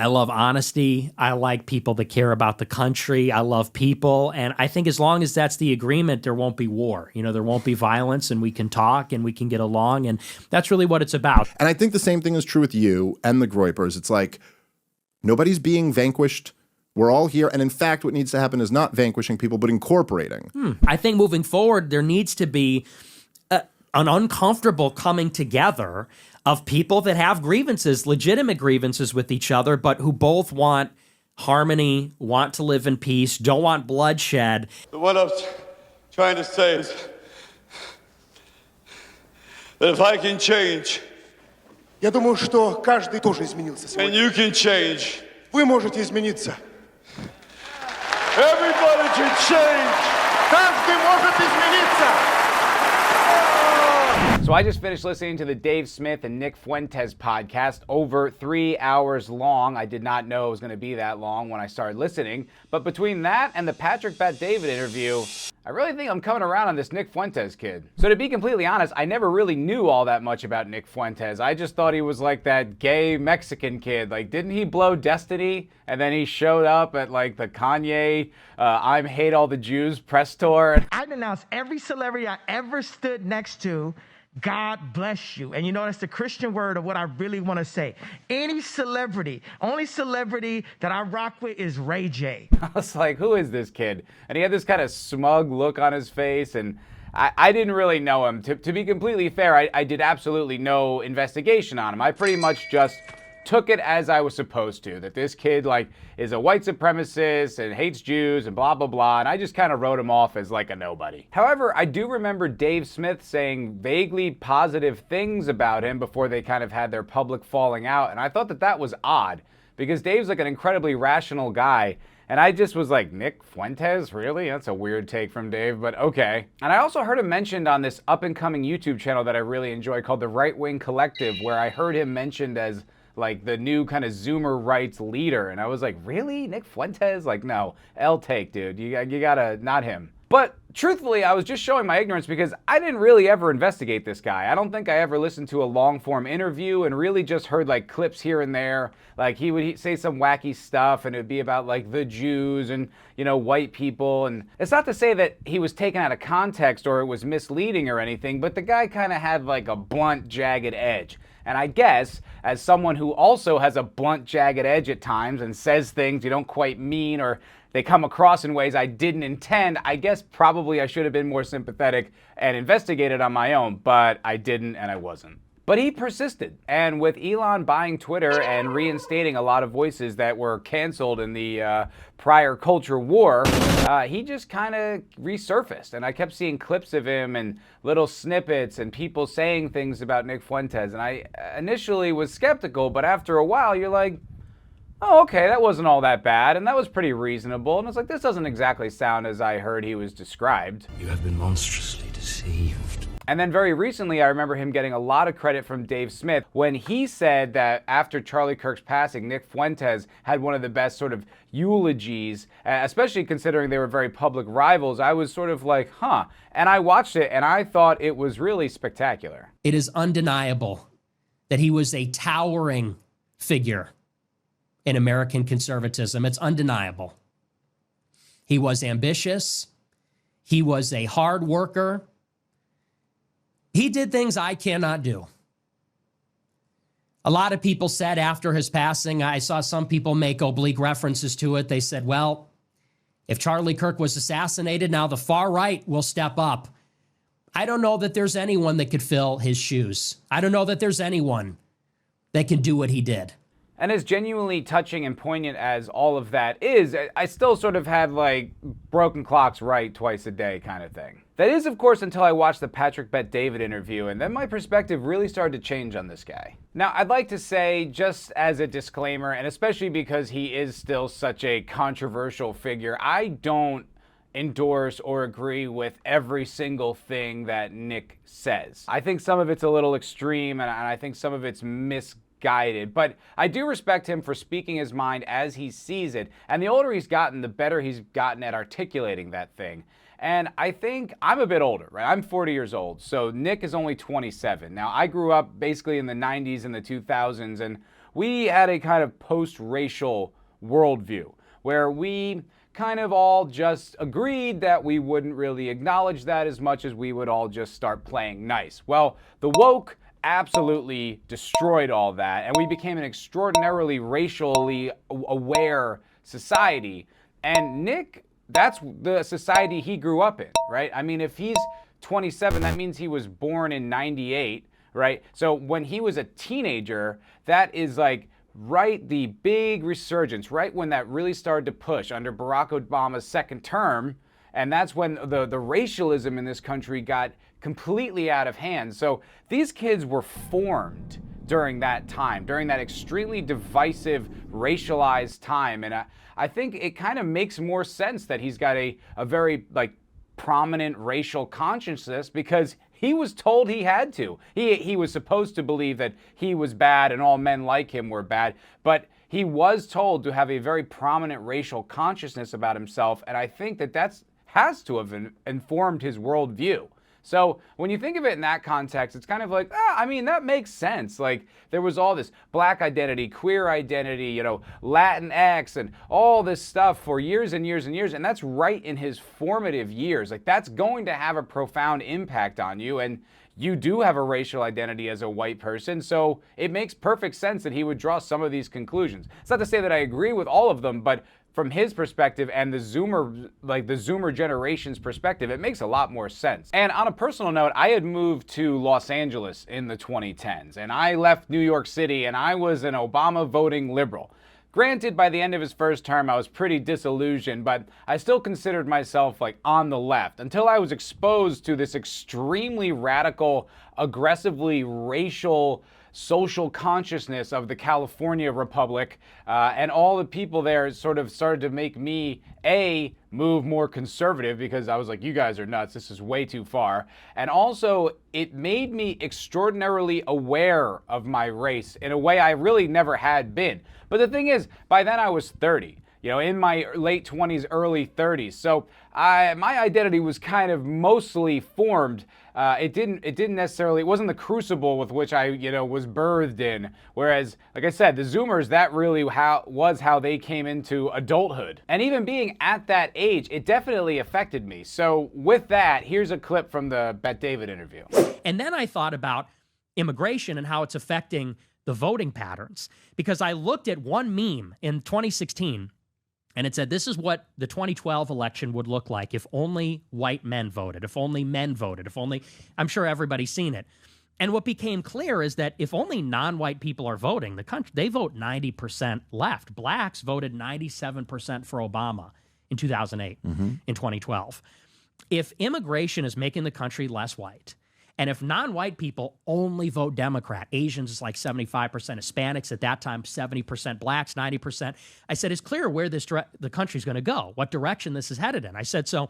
I love honesty. I like people that care about the country. I love people. And I think as long as that's the agreement, there won't be war. You know, there won't be violence, and we can talk and we can get along. And that's really what it's about. And I think the same thing is true with you and the Groypers. It's like nobody's being vanquished. We're all here. And in fact, what needs to happen is not vanquishing people, but incorporating. I think moving forward, there needs to be an uncomfortable coming together of people that have grievances, legitimate grievances with each other, but who both want harmony, want to live in peace, don't want bloodshed. What I was trying to say is that if I can change, Я думаю, что каждый тоже изменился and сегодня. you can change, Вы можете измениться. everybody can change. Каждый может измениться. So I just finished listening to the Dave Smith and Nick Fuentes podcast, over 3 hours long. I did not know it was going to be that long when I started listening. But between that and the Patrick Bet-David interview, I really think I'm coming around on this Nick Fuentes kid. So to be completely honest, I never really knew all that much about Nick Fuentes. I just thought he was like that gay Mexican kid. Like, didn't he blow Destiny? And then he showed up at like the Kanye I Hate All the Jews press tour. I denounced every celebrity I ever stood next to. God bless you. And you know, that's the Christian word of what I really want to say. Any celebrity, only celebrity that I rock with is Ray J. I was like, who is this kid? And he had this kind of smug look on his face, and I didn't really know him. To be completely fair, I did absolutely no investigation on him. I pretty much just took it as I was supposed to, that this kid like is a white supremacist and hates Jews and blah, blah, blah, and I just kind of wrote him off as like a nobody. However, I do remember Dave Smith saying vaguely positive things about him before they kind of had their public falling out, and I thought that that was odd, because Dave's like an incredibly rational guy, and I just was like, Nick Fuentes? Really? That's a weird take from Dave, but okay. And I also heard him mentioned on this up-and-coming YouTube channel that I really enjoy called The Right Wing Collective, where I heard him mentioned as like the new kind of Zoomer rights leader. And I was like, really? Nick Fuentes? Like, no, L take, dude. You gotta, not him. But truthfully, I was just showing my ignorance because I didn't really ever investigate this guy. I don't think I ever listened to a long form interview and really just heard like clips here and there. Like he would say some wacky stuff and it would be about like the Jews and, you know, white people. And it's not to say that he was taken out of context or it was misleading or anything, but the guy kind of had like a blunt, jagged edge. And I guess, as someone who also has a blunt, jagged edge at times and says things you don't quite mean or they come across in ways I didn't intend, I guess probably I should have been more sympathetic and investigated on my own, but I didn't and I wasn't. But he persisted, and with Elon buying Twitter and reinstating a lot of voices that were canceled in the prior culture war, he just kind of resurfaced, and I kept seeing clips of him and little snippets and people saying things about Nick Fuentes, and I initially was skeptical, but after a while you're like, oh, okay, that wasn't all that bad, and that was pretty reasonable, and it's like, this doesn't exactly sound as I heard he was described. You have been monstrously deceived. And then very recently, I remember him getting a lot of credit from Dave Smith when he said that after Charlie Kirk's passing, Nick Fuentes had one of the best sort of eulogies, especially considering they were very public rivals. I was sort of like, huh. And I watched it and I thought it was really spectacular. It is undeniable that he was a towering figure in American conservatism. It's undeniable. He was ambitious. He was a hard worker. He did things I cannot do. A lot of people said after his passing, I saw some people make oblique references to it. They said, well, if Charlie Kirk was assassinated, now the far right will step up. I don't know that there's anyone that could fill his shoes. I don't know that there's anyone that can do what he did. And as genuinely touching and poignant as all of that is, I still sort of have like broken clocks right twice a day kind of thing. That is, of course, until I watched the Patrick Bet-David interview, and then my perspective really started to change on this guy. Now, I'd like to say, just as a disclaimer, and especially because he is still such a controversial figure, I don't endorse or agree with every single thing that Nick says. I think some of it's a little extreme, and I think some of it's misguided, but I do respect him for speaking his mind as he sees it, and the older he's gotten, the better he's gotten at articulating that thing. And I think I'm a bit older, right? I'm 40 years old, so Nick is only 27. Now, I grew up basically in the 90s and the 2000s, and we had a kind of post-racial worldview where we kind of all just agreed that we wouldn't really acknowledge that as much as we would all just start playing nice. Well, the woke absolutely destroyed all that, and we became an extraordinarily racially aware society. And Nick, that's the society he grew up in, right? I mean, if he's 27, that means he was born in 98, right? So when he was a teenager, that is like right the big resurgence, right when that really started to push under Barack Obama's second term. And that's when the racialism in this country got completely out of hand. So these kids were formed during that time, during that extremely divisive, racialized time. And I think it kind of makes more sense that he's got a very like prominent racial consciousness, because he was told he had to. He was supposed to believe that he was bad and all men like him were bad, but he was told to have a very prominent racial consciousness about himself, and I think that has to have informed his worldview. So when you think of it in that context, it's kind of like, I mean, that makes sense. Like, there was all this black identity, queer identity, you know, Latinx, and all this stuff for years and years and years. And that's right in his formative years. Like, that's going to have a profound impact on you. And you do have a racial identity as a white person. So it makes perfect sense that he would draw some of these conclusions. It's not to say that I agree with all of them, but from his perspective and the Zoomer generation's perspective, it makes a lot more sense. And on a personal note, I had moved to Los Angeles in the 2010s, and I left New York City, and I was an Obama voting liberal. Granted, by the end of his first term, I was pretty disillusioned, but I still considered myself like on the left until I was exposed to this extremely radical, aggressively racial social consciousness of the California Republic, and all the people there sort of started to make me, move more conservative, because I was like, you guys are nuts, this is way too far. And also, it made me extraordinarily aware of my race in a way I really never had been. But the thing is, by then I was 30. You know, in my late 20s, early 30s. So my identity was kind of mostly formed. It wasn't the crucible with which I, was birthed in. Whereas, like I said, the Zoomers, that really was how they came into adulthood. And even being at that age, it definitely affected me. So with that, here's a clip from the Bet David interview. And then I thought about immigration and how it's affecting the voting patterns, because I looked at one meme in 2016, and it said, this is what the 2012 election would look like if only white men voted, if only men voted, I'm sure everybody's seen it. And what became clear is that if only non-white people are voting, the country, they vote 90% left. Blacks voted 97% for Obama in 2008, in 2012. If immigration is making the country less white, and if non-white people only vote Democrat, Asians is like 75%, Hispanics at that time, 70%, blacks, 90%. I said, it's clear where the country's going to go, what direction this is headed in. I said, so,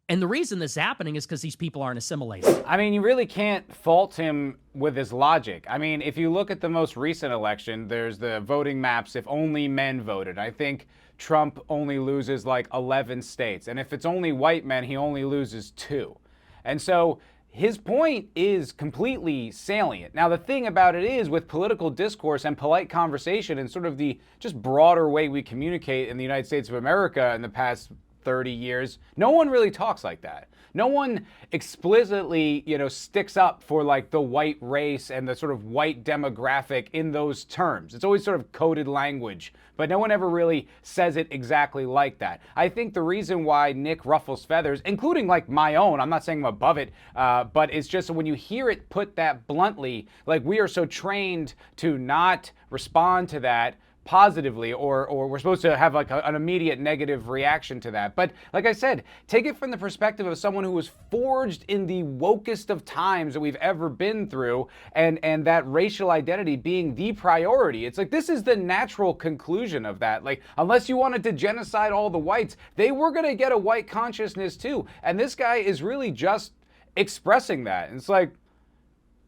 and the reason this is happening is because these people aren't assimilated. I mean, you really can't fault him with his logic. I mean, if you look at the most recent election, there's the voting maps, if only men voted. I think Trump only loses like 11 states. And if it's only white men, he only loses 2. And so his point is completely salient. Now, the thing about it is, with political discourse and polite conversation and sort of the just broader way we communicate in the United States of America in the past 30 years, no one really talks like that. No one explicitly, sticks up for like the white race and the sort of white demographic in those terms. It's always sort of coded language, but no one ever really says it exactly like that. I think the reason why Nick ruffles feathers, including like my own, I'm not saying I'm above it, but it's just when you hear it put that bluntly, like we are so trained to not respond to that positively, or we're supposed to have like an immediate negative reaction to that. But like I said, take it from the perspective of someone who was forged in the wokest of times that we've ever been through, and that racial identity being the priority. It's like, this is the natural conclusion of that. Like, unless you wanted to genocide all the whites, they were going to get a white consciousness too. And this guy is really just expressing that. And it's like,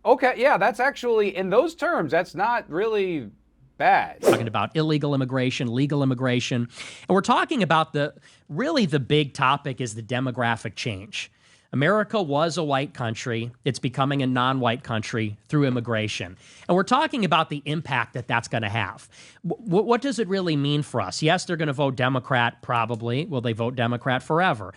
okay, yeah, that's actually, in those terms, that's not really bad. Talking about illegal immigration, legal immigration. And we're talking about the big topic is the demographic change. America was a white country. It's becoming a non-white country through immigration. And we're talking about the impact that that's going to have. What does it really mean for us? Yes, they're going to vote Democrat, probably. Will they vote Democrat forever?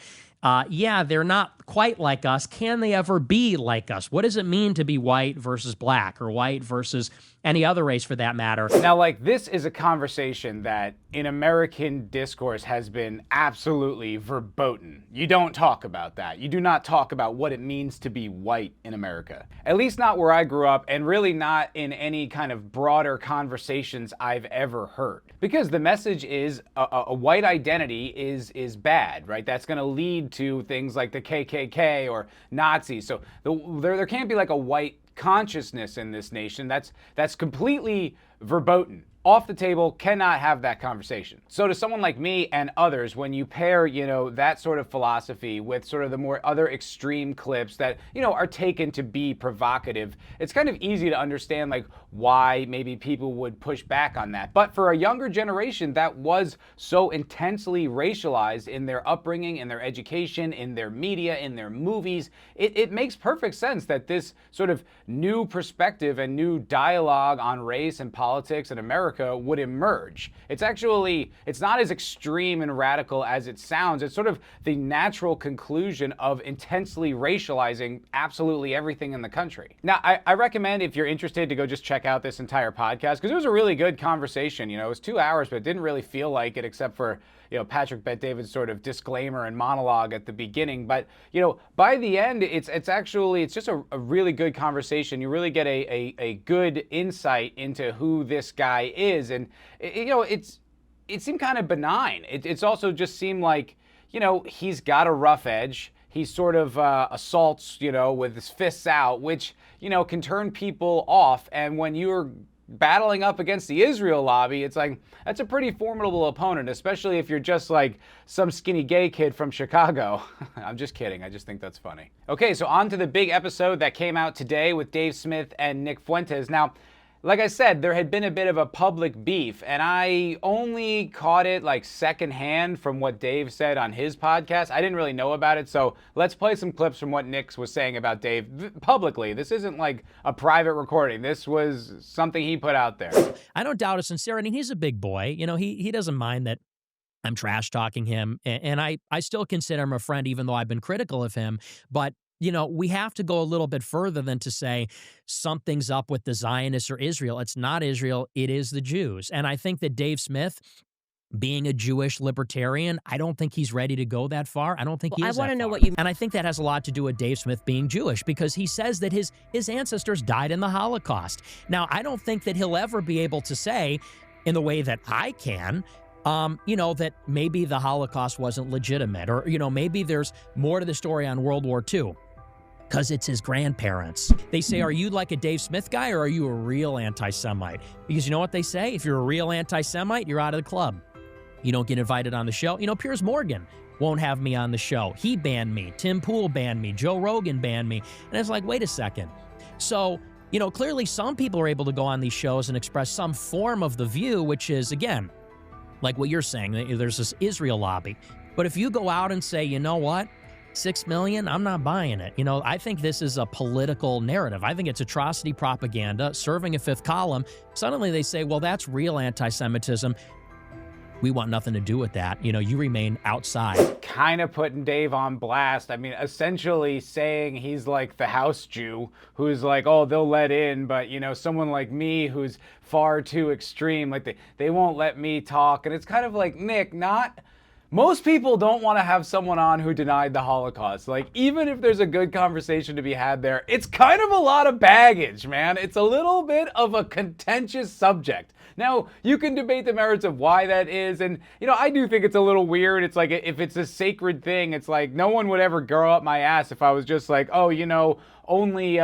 Yeah, they're not quite like us. Can they ever be like us? What does it mean to be white versus black, or white versus any other race for that matter? Now, like, this is a conversation that in American discourse has been absolutely verboten. You don't talk about that. You do not talk about what it means to be white in America. At least not where I grew up, and really not in any kind of broader conversations I've ever heard. Because the message is a white identity is bad, right? That's going to lead to things like the KKK or Nazis. So there can't be like a white consciousness in this nation. That's completely verboten. Off the table, cannot have that conversation. So to someone like me and others, when you pair, that sort of philosophy with sort of the more other extreme clips that, are taken to be provocative, it's kind of easy to understand like why maybe people would push back on that. But for a younger generation that was so intensely racialized in their upbringing, in their education, in their media, in their movies, it makes perfect sense that this sort of new perspective and new dialogue on race and politics in America would emerge. It's not as extreme and radical as it sounds. It's sort of the natural conclusion of intensely racializing absolutely everything in the country. Now, I recommend, if you're interested, to go just check out this entire podcast, because it was a really good conversation. It was 2 hours, but it didn't really feel like it, except for Patrick Bet-David's sort of disclaimer and monologue at the beginning. But, by the end, it's just a really good conversation. You really get a good insight into who this guy is. And, it seemed kind of benign. It's also just seemed like, he's got a rough edge. He sort of assaults, with his fists out, which, can turn people off. And when you're battling up against the Israel lobby, it's like, that's a pretty formidable opponent, especially if you're just like some skinny gay kid from Chicago. I'm just kidding. I just think that's funny. Okay, so on to the big episode that came out today with Dave Smith and Nick Fuentes. Now, like I said, there had been a bit of a public beef, and I only caught it like secondhand from what Dave said on his podcast. I didn't really know about it, so let's play some clips from what Nick was saying about Dave publicly. This isn't like a private recording. This was something he put out there. I don't doubt his sincerity. He's a big boy. He doesn't mind that I'm trash talking him, and I still consider him a friend, even though I've been critical of him. But we have to go a little bit further than to say something's up with the Zionists or Israel. It's not Israel, it is the Jews. And I think that Dave Smith, being a Jewish libertarian, I don't think he's ready to go that far. I don't think he is. I want to know what you mean. And I think that has a lot to do with Dave Smith being Jewish, because he says that his ancestors died in the Holocaust. Now, I don't think that he'll ever be able to say, in the way that I can, that maybe the Holocaust wasn't legitimate, or, maybe there's more to the story on World War II. Because it's his grandparents. They say, are you like a Dave Smith guy, or are you a real anti-Semite? Because you know what they say? If you're a real anti-Semite, you're out of the club. You don't get invited on the show. Piers Morgan won't have me on the show. He banned me. Tim Pool banned me. Joe Rogan banned me. And it's like, wait a second. So, clearly some people are able to go on these shows and express some form of the view, which is, again, like what you're saying, there's this Israel lobby. But if you go out and say, you know what? 6 million, I'm not buying it. I think this is a political narrative. I think it's atrocity propaganda serving a fifth column. Suddenly they say, well, that's real anti-Semitism. We want nothing to do with that. You remain outside. Kind of putting Dave on blast. I mean, essentially saying he's like the house Jew who's like, oh, they'll let in, but, someone like me who's far too extreme, like they won't let me talk. And it's kind of like, Nick, most people don't want to have someone on who denied the Holocaust. Like, even if there's a good conversation to be had there, it's kind of a lot of baggage, man. It's a little bit of a contentious subject. Now, you can debate the merits of why that is, and, I do think it's a little weird. It's like, if it's a sacred thing, it's like, no one would ever grow up my ass if I was just like, oh, only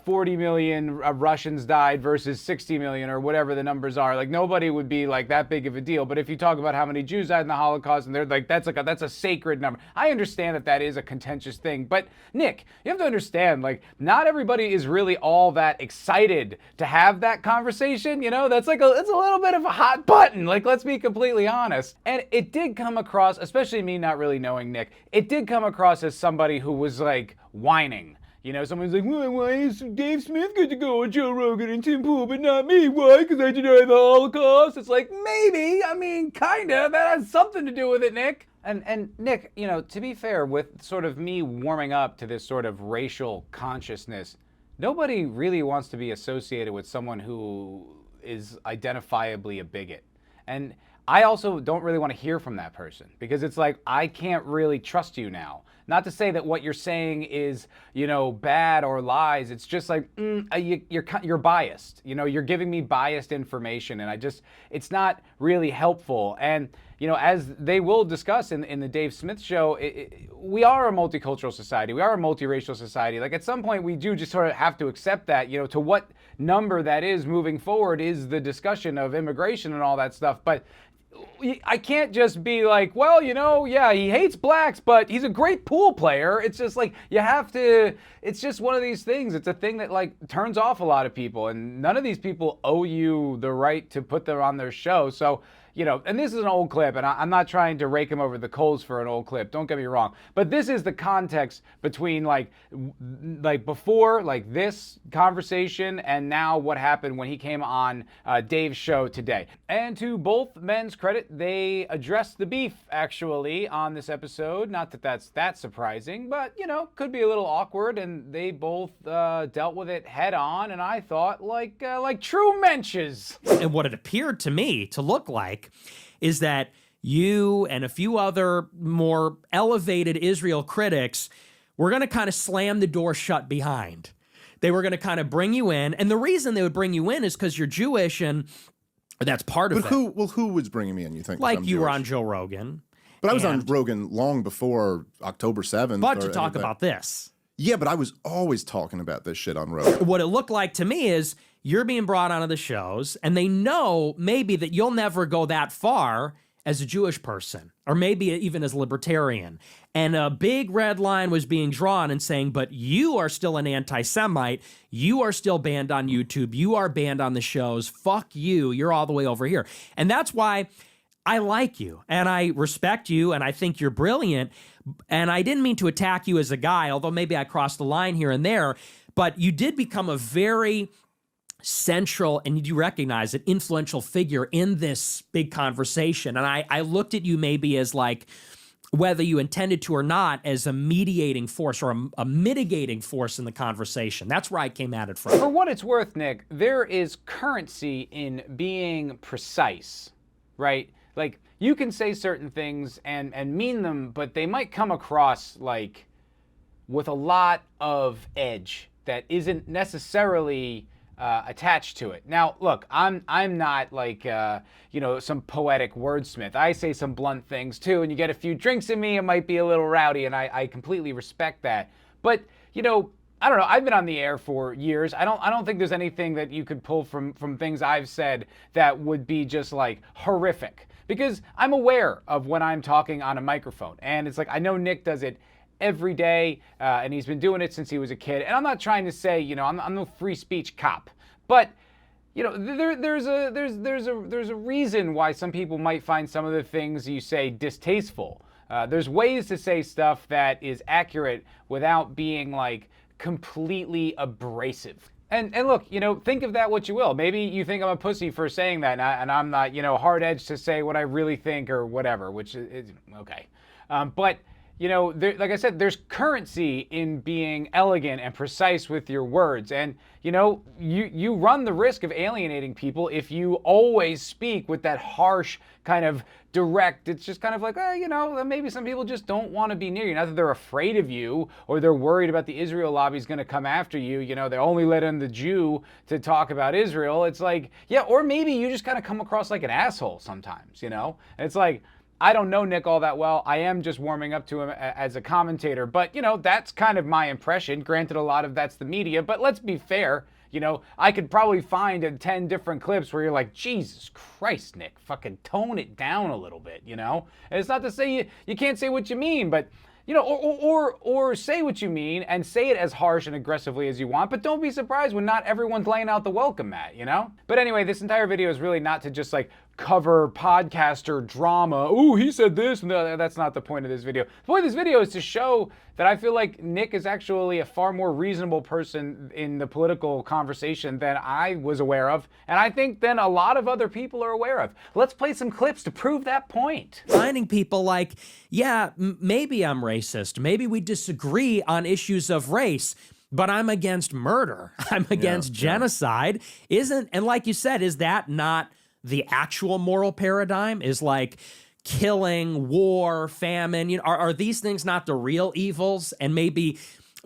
40 million Russians died versus 60 million or whatever the numbers are. Like, nobody would be like that big of a deal. But if you talk about how many Jews died in the Holocaust, and they're like, that's a sacred number. I understand that is a contentious thing. But Nick, you have to understand, like, not everybody is really all that excited to have that conversation. You know, it's a little bit of a hot button. Like, let's be completely honest. And it did come across, especially me not really knowing Nick, it did come across as somebody who was like whining. You know, someone's like, why is Dave Smith good to go on Joe Rogan and Tim Pool, but not me? Why? Because I deny the Holocaust? It's like, maybe. I mean, kind of. That has something to do with it, Nick. And Nick, you know, to be fair, with sort of me warming up to this sort of racial consciousness, nobody really wants to be associated with someone who is identifiably a bigot. And I also don't really want to hear from that person, because it's like, I can't really trust you now. Not to say that what you're saying is, you know, bad or lies. It's just like, you're biased. You know, you're giving me biased information, and it's not really helpful. And, you know, as they will discuss in the Dave Smith show, we are a multicultural society. We are a multiracial society. Like, at some point, we do just sort of have to accept that, you know, to what number that is moving forward is the discussion of immigration and all that stuff. But I can't just be like, well, you know, yeah, he hates blacks, but he's a great pool player. It's just like, you have to, it's just one of these things. It's a thing that like turns off a lot of people, and none of these people owe you the right to put them on their show. So, you know, and this is an old clip, and I'm not trying to rake him over the coals for an old clip. Don't get me wrong. But this is the context between like before like this conversation and now what happened when he came on Dave's show today. And to both men's credit, they addressed the beef actually on this episode. Not that that's that surprising, but you know, could be a little awkward. And they both dealt with it head on. And I thought like true menches. And what it appeared to me to look like is that you and a few other more elevated Israel critics were going to kind of slam the door shut behind. They were going to kind of bring you in. And the reason they would bring you in is because you're Jewish, and that's part of it. But who was bringing me in, you think? Like you were on Joe Rogan. But I was on Rogan long before October 7th. But to talk about this. Yeah, but I was always talking about this shit on Rogan. What it looked like to me is you're being brought onto the shows, and they know maybe that you'll never go that far as a Jewish person, or maybe even as a libertarian. And a big red line was being drawn and saying, but you are still an anti-Semite. You are still banned on YouTube. You are banned on the shows. Fuck you. You're all the way over here. And that's why I like you, and I respect you, and I think you're brilliant. And I didn't mean to attack you as a guy, although maybe I crossed the line here and there, but you did become a very central, and you recognize it, influential figure in this big conversation. And I looked at you maybe as like, whether you intended to or not, as a mediating force or a mitigating force in the conversation. That's where I came at it from. For what it's worth, Nick, there is currency in being precise, right? Like, you can say certain things and mean them, but they might come across like with a lot of edge that isn't necessarily attached to it. Now, look, I'm not like, you know, some poetic wordsmith. I say some blunt things too, and you get a few drinks in me, it might be a little rowdy, and I completely respect that. But, you know, I don't know, I've been on the air for years. I don't think there's anything that you could pull from things I've said that would be just like horrific. Because I'm aware of when I'm talking on a microphone. And it's like, I know Nick does it every day, and he's been doing it since he was a kid. And I'm not trying to say, you know, I'm no free speech cop. But, you know, there's a reason why some people might find some of the things you say distasteful. There's ways to say stuff that is accurate without being like completely abrasive. And look, you know, think of that what you will. Maybe you think I'm a pussy for saying that, and I'm not, you know, hard-edged to say what I really think or whatever, which is okay. But, you know, like I said, there's currency in being elegant and precise with your words. And, you know, you run the risk of alienating people if you always speak with that harsh kind of direct. It's just kind of like, you know, maybe some people just don't want to be near you. Not that they're afraid of you or they're worried about the Israel lobby's going to come after you. You know, they only let in the Jew to talk about Israel. It's like, yeah, or maybe you just kind of come across like an asshole sometimes, you know? And it's like, I don't know Nick all that well. I am just warming up to him as a commentator, but you know, that's kind of my impression. Granted, a lot of that's the media, but let's be fair. You know, I could probably find 10 different clips where you're like, Jesus Christ, Nick, fucking tone it down a little bit, you know? And it's not to say you can't say what you mean, but you know, or say what you mean and say it as harsh and aggressively as you want, but don't be surprised when not everyone's laying out the welcome mat, you know? But anyway, this entire video is really not to just like cover podcaster drama. Ooh, he said this. No, that's not the point of this video. The point of this video is to show that I feel like Nick is actually a far more reasonable person in the political conversation than I was aware of, and I think than a lot of other people are aware of. Let's play some clips to prove that point. Finding people like, yeah, maybe I'm racist. Maybe we disagree on issues of race, but I'm against murder. I'm against genocide. And like you said, is that not the actual moral paradigm? Is like killing, war, famine, you know, are these things not the real evils? And maybe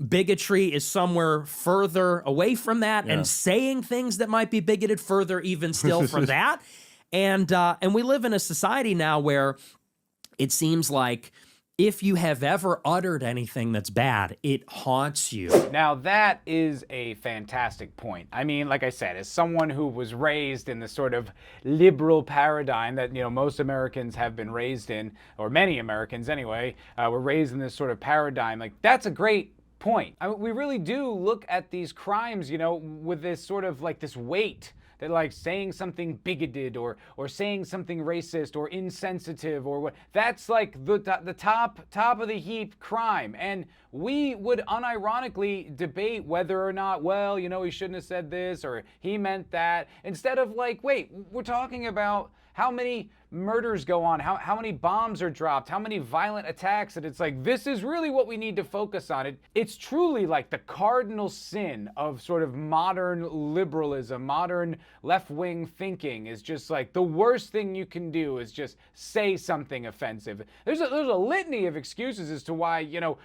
bigotry is somewhere further away from that, and saying things that might be bigoted further even still from that. And we live in a society now where it seems like if you have ever uttered anything that's bad, it haunts you. Now that is a fantastic point. I mean, like I said, as someone who was raised in the sort of liberal paradigm that, you know, most Americans have been raised in, or many Americans anyway, were raised in this sort of paradigm, like that's a great point. I mean, we really do look at these crimes, you know, with this sort of like this weight. That like saying something bigoted or saying something racist or insensitive or what, that's like the top of the heap crime. And we would unironically debate whether or not, well, you know, he shouldn't have said this or he meant that, instead of like, wait, we're talking about how many murders go on, how many bombs are dropped, how many violent attacks, and it's like, this is really what we need to focus on. It's truly like the cardinal sin of sort of modern liberalism, modern left-wing thinking, is just like the worst thing you can do is just say something offensive. There's a litany of excuses as to why, you know,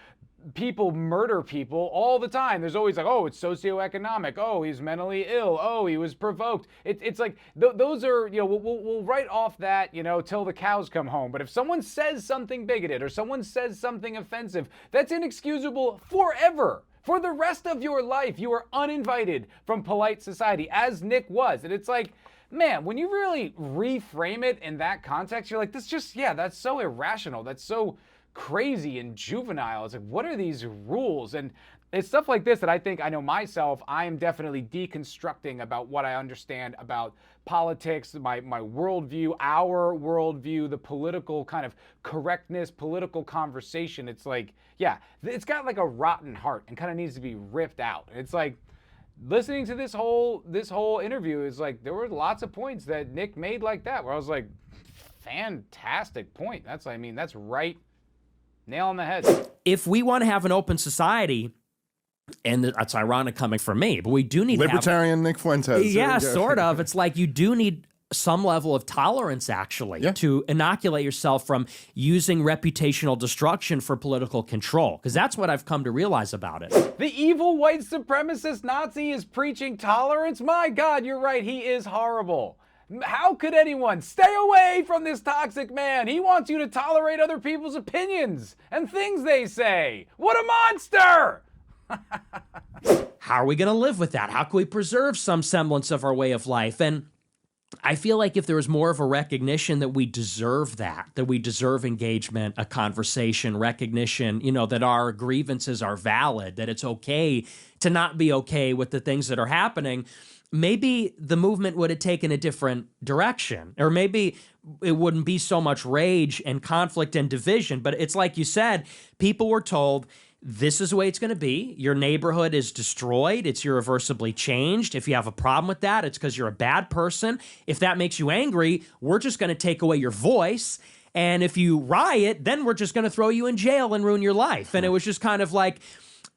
people murder people all the time. There's always like, oh, it's socioeconomic. Oh, he's mentally ill. Oh, he was provoked. It's like those are, you know, we'll write off that, you know, till the cows come home. But if someone says something bigoted or someone says something offensive, that's inexcusable forever. For the rest of your life, you are uninvited from polite society, as Nick was. And it's like, man, when you really reframe it in that context, you're like, this just, yeah, that's so irrational. That's so crazy and juvenile. It's like, what are these rules? And it's stuff like this that I think, I know myself, I am definitely deconstructing about what I understand about politics, my worldview, our worldview, the political kind of correctness, political conversation. It's like, yeah, it's got like a rotten heart and kind of needs to be ripped out. It's like, listening to this whole interview is like, there were lots of points that Nick made like that where I was like, fantastic point. That's, I mean, that's right. Nail on the head. If we want to have an open society, and that's ironic coming from me, but we do need libertarian Nick Fuentes. Yeah, sort of. It's like you do need some level of tolerance, actually, to inoculate yourself from using reputational destruction for political control, because that's what I've come to realize about it. The evil white supremacist Nazi is preaching tolerance? My God, you're right. He is horrible. How could anyone stay away from this toxic man? He wants you to tolerate other people's opinions and things they say. What a monster! How are we going to live with that? How can we preserve some semblance of our way of life? And I feel like if there was more of a recognition that we deserve that we deserve engagement, a conversation, recognition, you know, that our grievances are valid, that it's okay to not be okay with the things that are happening, maybe the movement would have taken a different direction, or maybe it wouldn't be so much rage and conflict and division. But it's like you said, people were told, this is the way it's going to be. Your neighborhood is destroyed. It's irreversibly changed. If you have a problem with that, it's because you're a bad person. If that makes you angry, we're just going to take away your voice. And if you riot, then we're just going to throw you in jail and ruin your life. And it was just kind of like,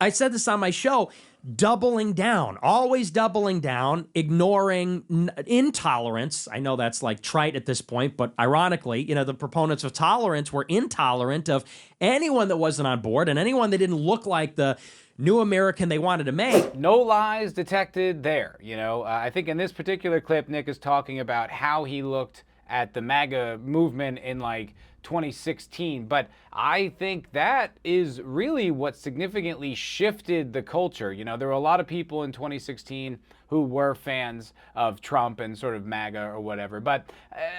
I said this on my show, doubling down, always doubling down, ignoring intolerance. I know that's like trite at this point, but ironically, you know, the proponents of tolerance were intolerant of anyone that wasn't on board and anyone that didn't look like the new American they wanted to make. No lies detected there. You know, I think in this particular clip, Nick is talking about how he looked at the MAGA movement in like 2016. But I think that is really what significantly shifted the culture. You know, there were a lot of people in 2016 who were fans of Trump and sort of MAGA or whatever. But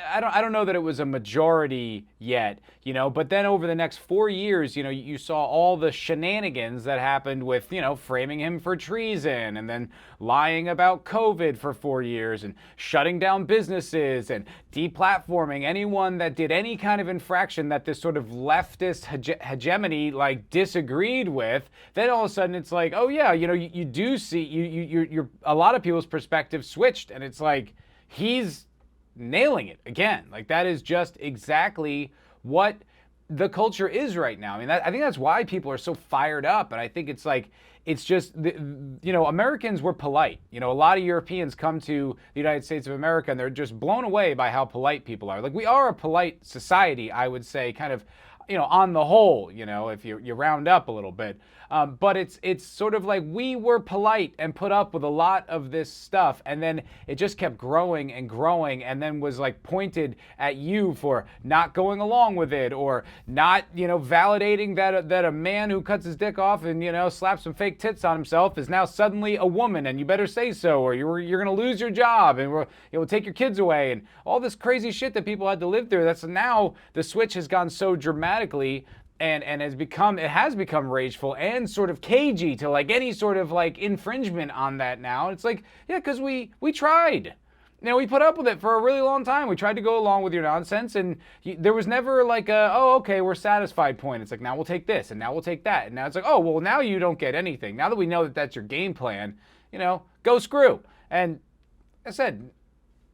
I don't know that it was a majority yet, you know. But then over the next 4 years, you know, you saw all the shenanigans that happened with, you know, framing him for treason and then lying about COVID for 4 years and shutting down businesses and deplatforming anyone that did any kind of infraction that this sort of leftist hegemony like disagreed with. Then all of a sudden it's like, oh yeah, you know, you do see you're a lot of people's perspective switched, and it's like he's nailing it again. Like that is just exactly what the culture is right now. I mean, I think that's why people are so fired up, and I think it's like it's just you know, Americans were polite. You know, a lot of Europeans come to the United States of America and they're just blown away by how polite people are. Like we are a polite society, I would say, kind of, you know, on the whole, you know, if you round up a little bit. But it's sort of like we were polite and put up with a lot of this stuff, and then it just kept growing and growing, and then was like pointed at you for not going along with it, or not, you know, validating that a man who cuts his dick off and, you know, slaps some fake tits on himself is now suddenly a woman, and you better say so, or you're gonna lose your job, and we'll take your kids away, and all this crazy shit that people had to live through. That's now the switch has gone so dramatically. And it has become rageful and sort of cagey to like any sort of like infringement on that now. It's like, yeah, because we tried. You know, we put up with it for a really long time. We tried to go along with your nonsense, and there was never like a, oh, okay, we're satisfied point. It's like, now we'll take this, and now we'll take that. And now it's like, oh, well, now you don't get anything. Now that we know that that's your game plan, you know, go screw. And I said,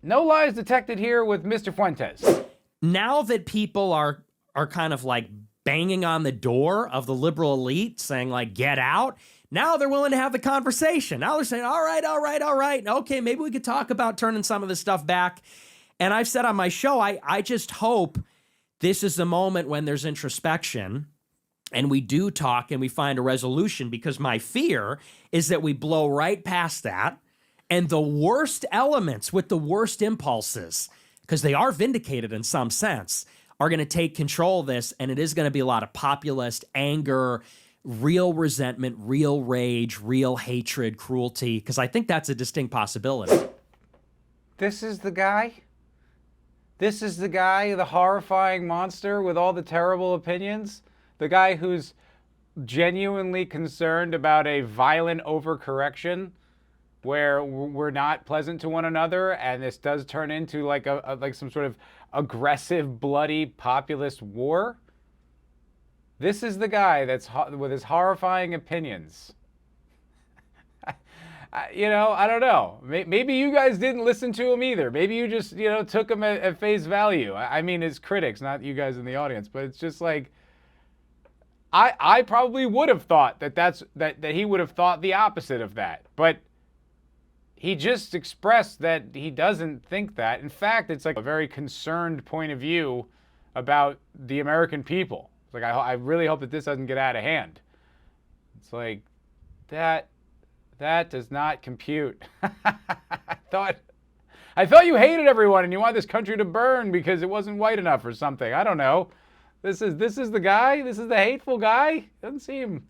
no lies detected here with Mr. Fuentes. Now that people are kind of like banging on the door of the liberal elite saying like, get out. Now they're willing to have the conversation. Now they're saying, all right. Okay, maybe we could talk about turning some of this stuff back. And I've said on my show, I just hope this is the moment when there's introspection and we do talk and we find a resolution, because my fear is that we blow right past that and the worst elements with the worst impulses, because they are vindicated in some sense, are going to take control of this, and it is going to be a lot of populist anger, real resentment, real rage, real hatred, cruelty, because I think that's a distinct possibility. This is the guy? This is the guy, the horrifying monster with all the terrible opinions? The guy who's genuinely concerned about a violent overcorrection where we're not pleasant to one another, and this does turn into like like some sort of aggressive, bloody, populist war? This is the guy that's with his horrifying opinions. You know, I don't know. Maybe you guys didn't listen to him either. Maybe you just, you know, took him at face value. I mean, his critics, not you guys in the audience, but it's just like, I probably would have thought that he would have thought the opposite of that. But he just expressed that he doesn't think that. In fact, it's like a very concerned point of view about the American people. It's like, I really hope that this doesn't get out of hand. It's like, that does not compute. I thought you hated everyone and you want this country to burn because it wasn't white enough or something. I don't know. This is the guy. This is the hateful guy. Doesn't seem.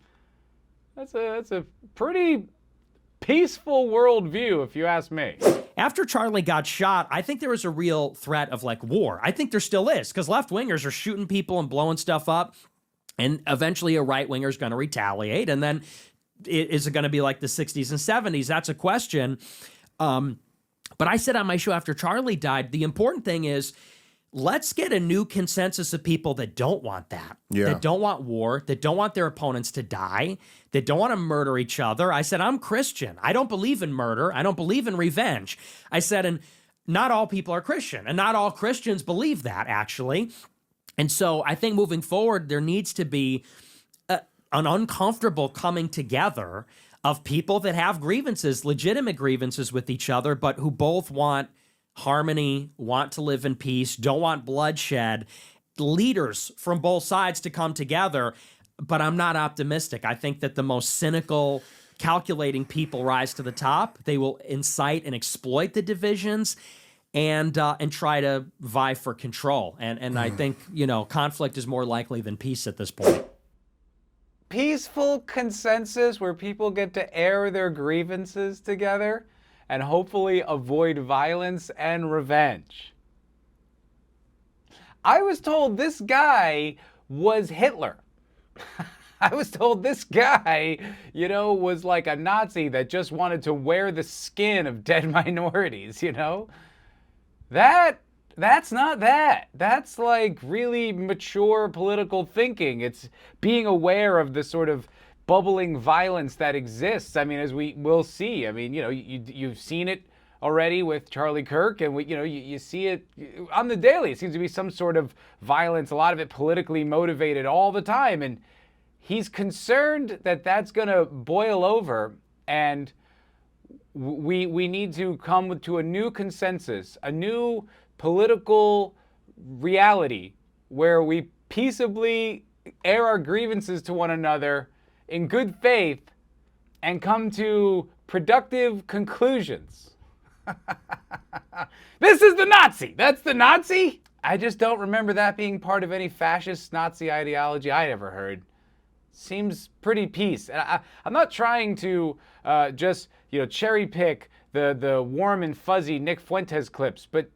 That's a pretty peaceful worldview, if you ask me. After Charlie got shot, I think there was a real threat of like war. I think there still is, because left-wingers are shooting people and blowing stuff up, and eventually a right-winger is going to retaliate, and then is it going to be like the 60s and 70s? That's a question. But I said on my show after Charlie died, the important thing is, let's get a new consensus of people that don't want that, that don't want war, that don't want their opponents to die, that don't want to murder each other. I said, I'm Christian. I don't believe in murder. I don't believe in revenge. I said, and not all people are Christian, and not all Christians believe that, actually. And so I think moving forward, there needs to be an uncomfortable coming together of people that have grievances, legitimate grievances with each other, but who both want harmony, want to live in peace, don't want bloodshed, leaders from both sides to come together. But I'm not optimistic. I think that the most cynical, calculating people rise to the top. They will incite and exploit the divisions. and try to vie for control. And I think, conflict is more likely than peace at this point. Peaceful consensus where people get to air their grievances together and hopefully avoid violence and revenge. I was told this guy was Hitler. I was told this guy, was like a Nazi that just wanted to wear the skin of dead minorities, That's not that. That's like really mature political thinking. It's being aware of the sort of bubbling violence that exists. I mean, as we will see, I mean, you've seen it already with Charlie Kirk, and you see it on the daily. It seems to be some sort of violence, a lot of it politically motivated all the time. And he's concerned that that's going to boil over, and we need to come to a new consensus, a new political reality where we peaceably air our grievances to one another in good faith and come to productive conclusions. This is the Nazi. That's the Nazi? I just don't remember that being part of any fascist Nazi ideology I ever heard. Seems pretty peace. And I'm not trying to just cherry pick the warm and fuzzy Nick Fuentes clips, but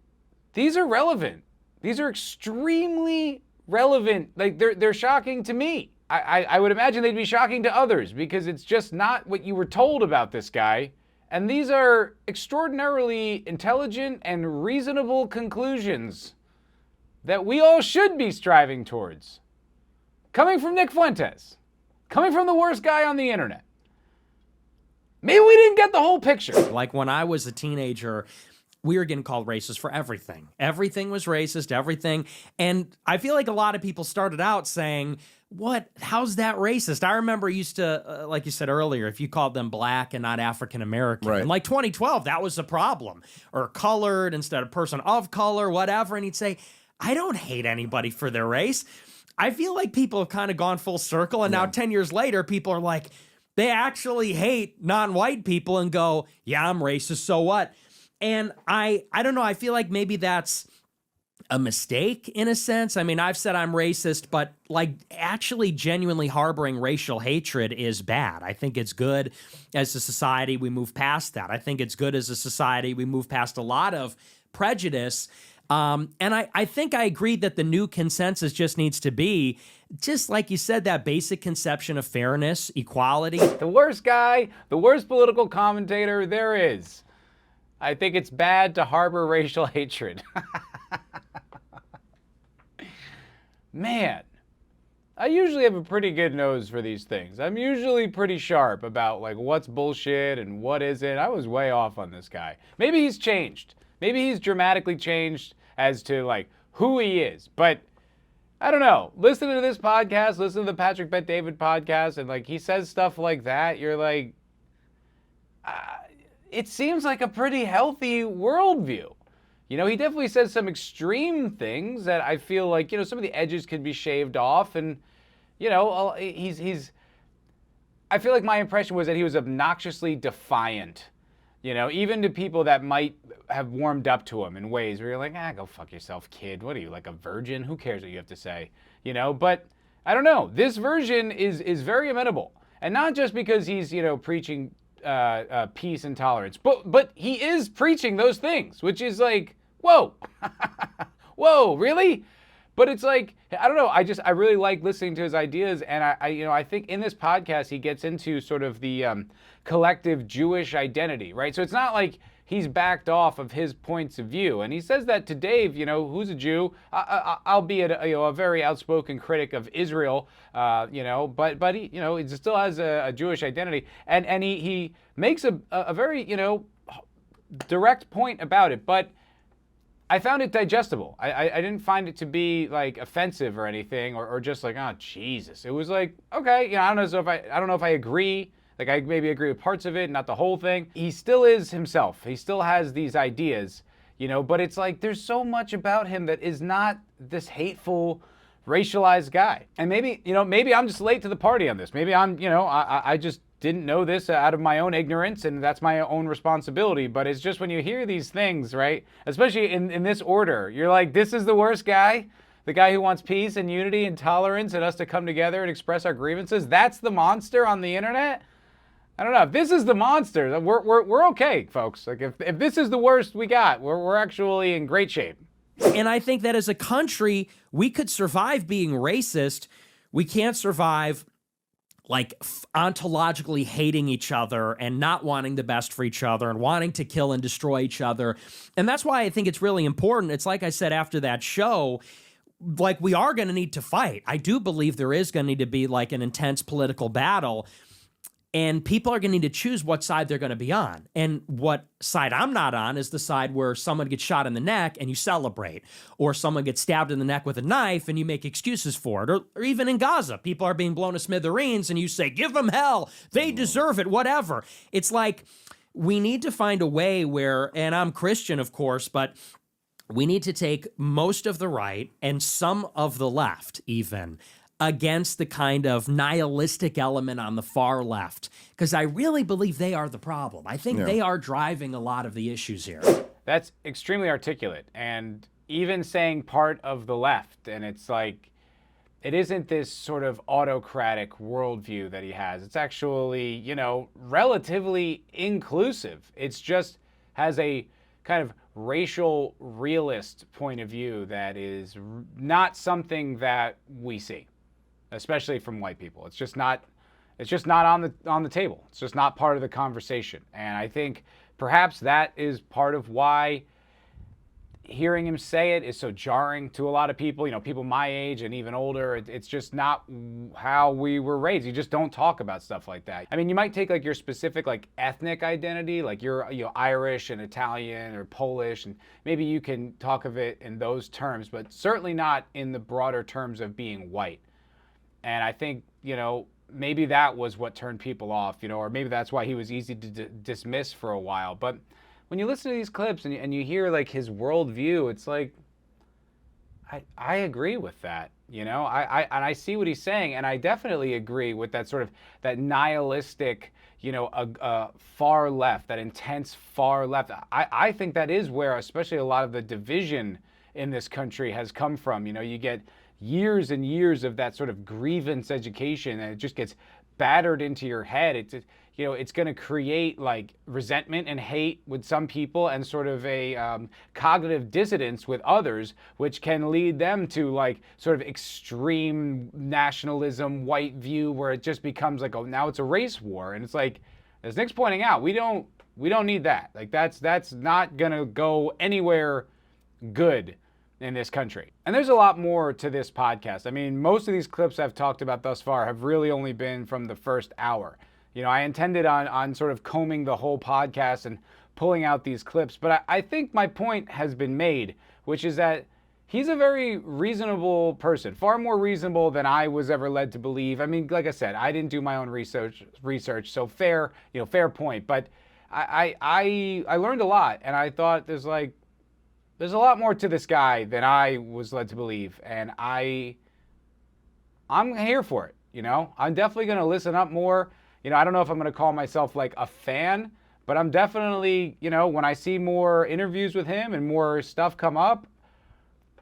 these are relevant. These are extremely relevant. Like they're shocking to me. I would imagine they'd be shocking to others because it's just not what you were told about this guy. And these are extraordinarily intelligent and reasonable conclusions that we all should be striving towards. Coming from Nick Fuentes. Coming from the worst guy on the internet. Maybe we didn't get the whole picture. Like when I was a teenager, we were getting called racist for everything. Everything was racist, everything. And I feel like a lot of people started out saying, how's that racist? I remember used to, like you said earlier, if you called them black and not African American, Right. in like 2012, that was a problem. Or colored instead of person of color, whatever. And he'd say, I don't hate anybody for their race. I feel like people have kind of gone full circle. And now 10 years later, people are like, they actually hate non-white people and go, yeah, I'm racist, so what? And I don't know, I feel like maybe that's a mistake in a sense. I mean, I've said I'm racist, but like actually genuinely harboring racial hatred is bad. I think it's good as a society we move past that. I think it's good as a society we move past a lot of prejudice. And I think I agree that the new consensus just needs to be, just like you said, that basic conception of fairness, equality. The worst guy, the worst political commentator there is. I think it's bad to harbor racial hatred. Man, I usually have a pretty good nose for these things. I'm usually pretty sharp about like what's bullshit and what isn't. I was way off on this guy. Maybe he's changed. Maybe he's dramatically changed as to like who he is. But I don't know. Listen to this podcast, listen to the Patrick Bet David podcast, and like he says stuff like that, you're like, it seems like a pretty healthy worldview. He definitely says some extreme things that I feel like, some of the edges could be shaved off. And, I feel like my impression was that he was obnoxiously defiant, even to people that might have warmed up to him in ways where you're like, go fuck yourself, kid. What are you, like a virgin? Who cares what you have to say? But I don't know. This version is very amenable. And not just because he's, preaching peace and tolerance, but he is preaching those things, which is like, whoa, whoa, really? But it's like, I don't know. I really like listening to his ideas, and I think in this podcast he gets into sort of the collective Jewish identity, right? So it's not like he's backed off of his points of view, and he says that to Dave, who's a Jew, albeit a very outspoken critic of Israel, but he, he still has a Jewish identity, and he makes a very direct point about it, but I found it digestible. I didn't find it to be like offensive or anything, or just like, oh Jesus. It was like, okay, I don't know if I agree. Like I maybe agree with parts of it, not the whole thing. He still is himself. He still has these ideas, but it's like there's so much about him that is not this hateful, racialized guy. And maybe I'm just late to the party on this. Maybe I'm, I just didn't know this out of my own ignorance, and that's my own responsibility. But it's just when you hear these things, right, especially in this order, you're like, this is the worst guy? The guy who wants peace and unity and tolerance and us to come together and express our grievances? That's the monster on the internet? I don't know. If this is the monster, we're okay, folks. Like, if this is the worst we got, we're actually in great shape. And I think that as a country, we could survive being racist. We can't survive like ontologically hating each other and not wanting the best for each other and wanting to kill and destroy each other. And that's why I think it's really important. It's like I said after that show, like, we are going to need to fight. I do believe there is going to need to be like an intense political battle, and people are going to need to choose what side they're going to be on. And what side I'm not on is the side where someone gets shot in the neck and you celebrate, or someone gets stabbed in the neck with a knife and you make excuses for it, or even in Gaza, people are being blown to smithereens and you say, give them hell, they deserve it, whatever. It's like, we need to find a way where, and I'm Christian, of course, but we need to take most of the right and some of the left even against the kind of nihilistic element on the far left, because I really believe they are the problem. I think they are driving a lot of the issues here. That's extremely articulate, and even saying part of the left, and it's like, it isn't this sort of autocratic worldview that he has. It's actually, you know, relatively inclusive. It's just has a kind of racial realist point of view that is not something that we see, especially from white people. It's just not on the table. It's just not part of the conversation. And I think perhaps that is part of why hearing him say it is so jarring to a lot of people, you know, people my age and even older. It's just not how we were raised. You just don't talk about stuff like that. I mean, you might take like your specific like ethnic identity, like you're, you know, Irish and Italian or Polish, and maybe you can talk of it in those terms, but certainly not in the broader terms of being white. And I think, you know, maybe that was what turned people off, you know, or maybe that's why he was easy to dismiss for a while. But when you listen to these clips and you hear like his worldview, it's like, I agree with that, you know, I see what he's saying, and I definitely agree with that sort of that nihilistic, you know, far left, that intense far left. I think that is where especially a lot of the division in this country has come from. You know, you get years and years of that sort of grievance education, and it just gets battered into your head. It's, you know, it's going to create like resentment and hate with some people, and sort of a cognitive dissonance with others, which can lead them to like sort of extreme nationalism, white view, where it just becomes like, oh, now it's a race war. And it's like, as Nick's pointing out, we don't need that. Like that's not going to go anywhere good in this country. And there's a lot more to this podcast. I mean, most of these clips I've talked about thus far have really only been from the first hour. You know, I intended on sort of combing the whole podcast and pulling out these clips, but I think my point has been made, which is that he's a very reasonable person, far more reasonable than I was ever led to believe. I mean, like I said, I didn't do my own research, so fair point. But I learned a lot, and I thought there's a lot more to this guy than I was led to believe, and I'm here for it. You know, I'm definitely going to listen up more. You know, I don't know if I'm going to call myself like a fan, but I'm definitely, you know, when I see more interviews with him and more stuff come up,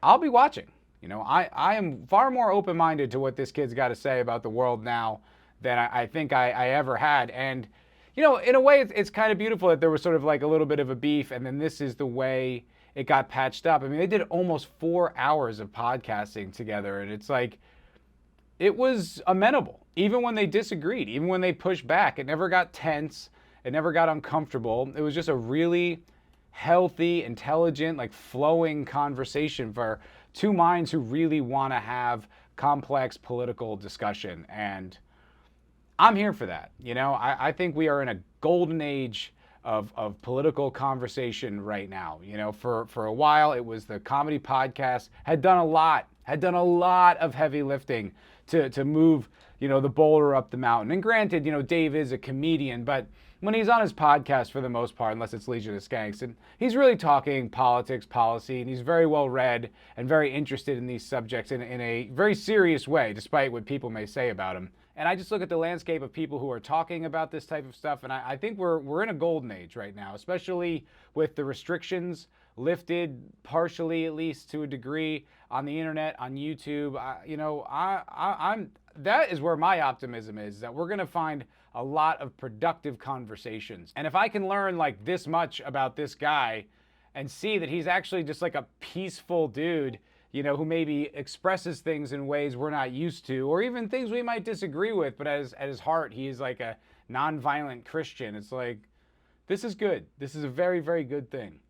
I'll be watching. You know, I am far more open-minded to what this kid's got to say about the world now than I think I ever had. And, you know, in a way, it's kind of beautiful that there was sort of like a little bit of a beef, and then this is the way it got patched up. I mean, they did almost 4 hours of podcasting together, and it's like, it was amenable, even when they disagreed, even when they pushed back. It never got tense. It never got uncomfortable. It was just a really healthy, intelligent, like flowing conversation for two minds who really want to have complex political discussion. And I'm here for that. You know, I think we are in a golden age of political conversation right now. You know, for a while, it was the comedy podcast had done a lot of heavy lifting to move, you know, the boulder up the mountain. And granted, you know, Dave is a comedian, but when he's on his podcast, for the most part, unless it's Legion of Skanks, and he's really talking politics, policy, and he's very well read and very interested in these subjects in a very serious way, despite what people may say about him. And I just look at the landscape of people who are talking about this type of stuff, and I think we're in a golden age right now, especially with the restrictions lifted partially, at least to a degree, on the internet, on YouTube. I'm that is where my optimism is, that we're going to find a lot of productive conversations. And if I can learn like this much about this guy and see that he's actually just like a peaceful dude, who maybe expresses things in ways we're not used to, or even things we might disagree with, but at his heart, he is like a nonviolent Christian. It's like, this is good. This is a very, very good thing.